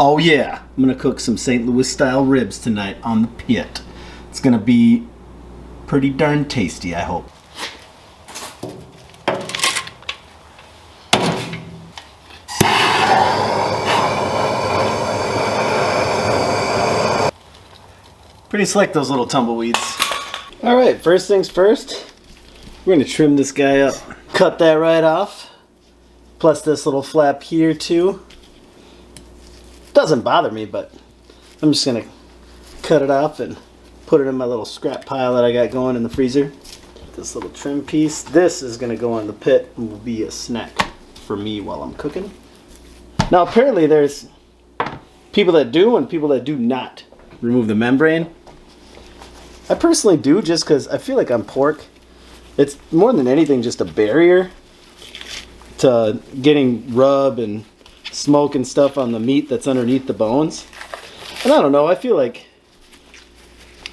Oh yeah, I'm gonna cook some St. Louis style ribs tonight on the pit. It's gonna be pretty darn tasty, I hope. Pretty slick, those little tumbleweeds. All right, first things first, we're gonna trim this guy up. Cut that right off. Plus this little flap here too. Doesn't bother me, but I'm just gonna cut it off and put it in my little scrap pile that I got going in the freezer. This little trim piece, this is gonna go in the pit and will be a snack for me while I'm cooking. Now apparently there's people that do and people that do not remove the membrane. I personally do, just because I feel like on pork, it's more than anything just a barrier to getting rub and smoke and stuff on the meat that's underneath the bones. And I don't know, I feel like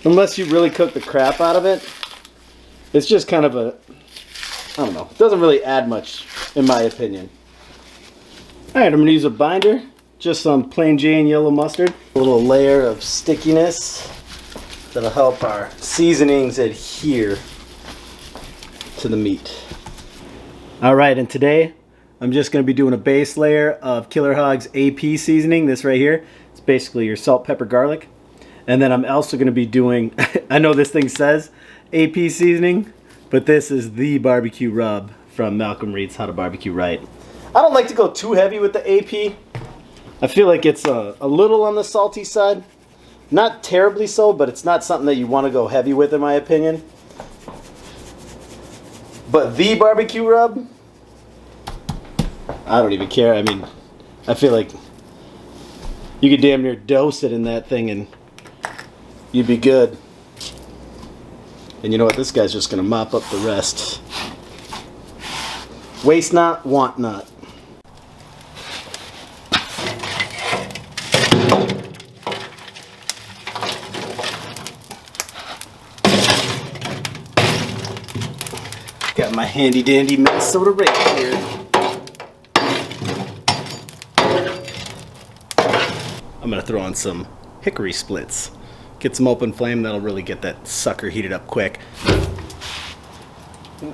unless you really cook the crap out of it, it's just kind of a, I don't know, it doesn't really add much in my opinion. Alright, I'm going to use a binder, just some plain Jane yellow mustard. A little layer of stickiness that'll help our seasonings adhere to the meat. Alright, and today I'm just going to be doing a base layer of Killer Hog's AP seasoning, this right here. It's basically your salt, pepper, garlic. And then I'm also going to be doing, I know this thing says AP seasoning, but this is the barbecue rub from Malcolm Reed's How to Barbecue Right. I don't like to go too heavy with the AP. I feel like it's a little on the salty side. Not terribly so, but it's not something that you want to go heavy with in my opinion. But the barbecue rub, I don't even care. I mean, I feel like you could damn near dose it in that thing and you'd be good. And you know what? This guy's just going to mop up the rest. Waste not, want not. Got my handy dandy Minnesota rake here. I'm gonna throw on some hickory splits. Get some open flame, that'll really get that sucker heated up quick. Ooh.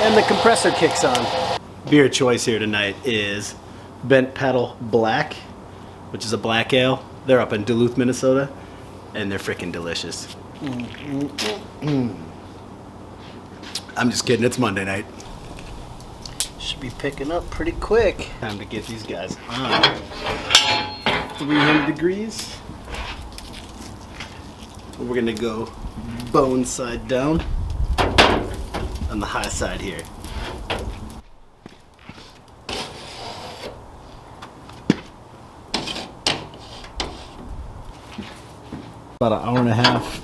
And the compressor kicks on. Beer choice here tonight is Bent Paddle Black, which is a black ale. They're up in Duluth, Minnesota, and they're freaking delicious. I'm just kidding, it's Monday night. Should be picking up pretty quick. Time to get these guys on. 300 degrees. We're gonna go bone side down on the high side here. About an hour and a half.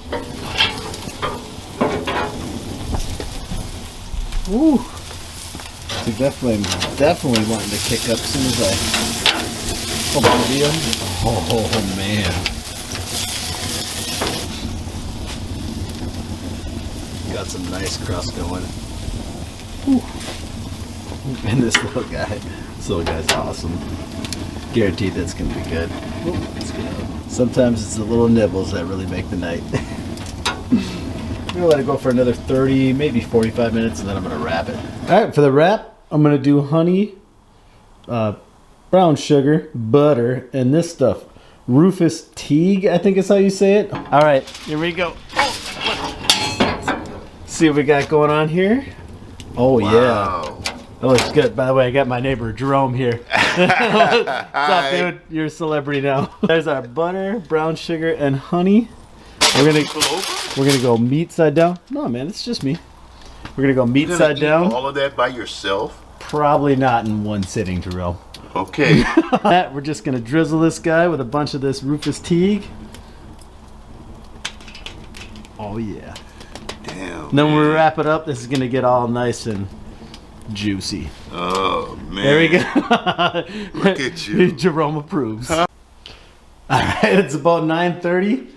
Woo! So definitely wanting to kick up as soon as I open the video. Oh man. Got some nice crust going. Woo. And this little guy's awesome. Guaranteed that's gonna be good. Ooh, let's go. Sometimes it's the little nibbles that really make the night. I'm gonna let it go for another 30, maybe 45 minutes, and then I'm gonna wrap it. All right, for the wrap, I'm gonna do honey, brown sugar, butter, and this stuff. Rufus Teague, I think is how you say it. All right, here we go. See what we got going on here. Oh wow. Yeah, that looks good. By the way, I got my neighbor Jerome here. What's up, dude? You're a celebrity now. There's our butter, brown sugar, and honey. We're gonna go meat side down. No, man, it's just me. We're gonna go meat side down. All of that by yourself? Probably not in one sitting, Terrell. Okay. We're just gonna drizzle this guy with a bunch of this Rufus Teague. Oh yeah. Damn. And then when we wrap it up, this is gonna get all nice and juicy. Oh man. There we go. Look at you. Jerome approves. All right, it's about 9:30.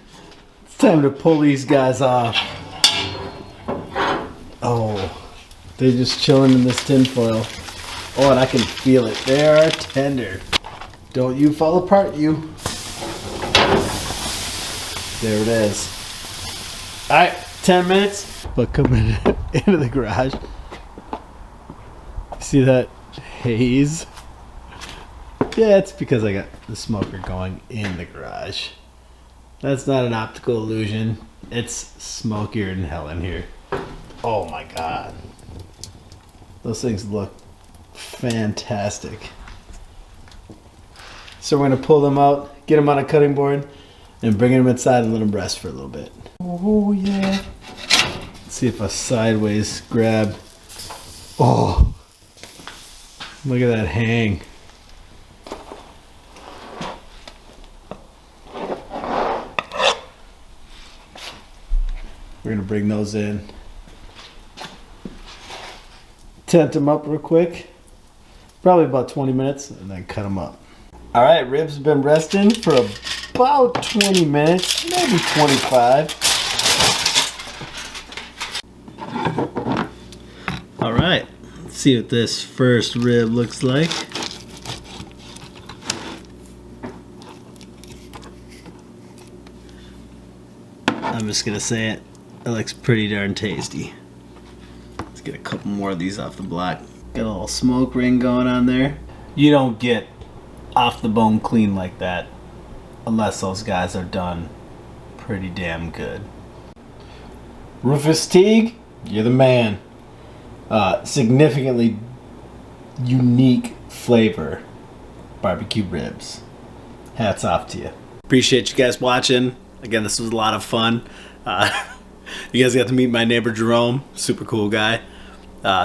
It's time to pull these guys off. Oh, they're just chilling in this tin foil. Oh, and I can feel it. They are tender. Don't you fall apart, you. There it is. All right, 10 minutes. But coming into the garage, see that haze? Yeah, it's because I got the smoker going in the garage. That's not an optical illusion. It's smokier than hell in here. Oh my God. Those things look fantastic. So we're gonna pull them out, get them on a cutting board, and bring them inside and let them rest for a little bit. Oh yeah. Let's see if a sideways grab. Oh, look at that hang. We're gonna bring those in. Tent them up real quick. Probably about 20 minutes and then cut them up. All right, ribs have been resting for about 20 minutes, maybe 25. All right, let's see what this first rib looks like. I'm just gonna say it. It looks pretty darn tasty. Let's get a couple more of these off the block. Got a little smoke ring going on there. You don't get off the bone clean like that unless those guys are done pretty damn good. Rufus Teague, you're the man. Significantly unique flavor barbecue ribs. Hats off to you. Appreciate you guys watching. Again, this was a lot of fun. You guys got to meet my neighbor Jerome, super cool guy.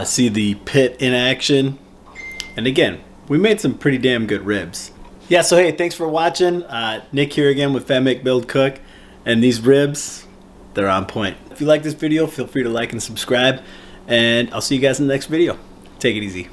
See the pit in action. And again, we made some pretty damn good ribs. Yeah, so hey, thanks for watching. Nick here again with Fat Make Build Cook. And these ribs, they're on point. If you like this video, feel free to like and subscribe. And I'll see you guys in the next video. Take it easy.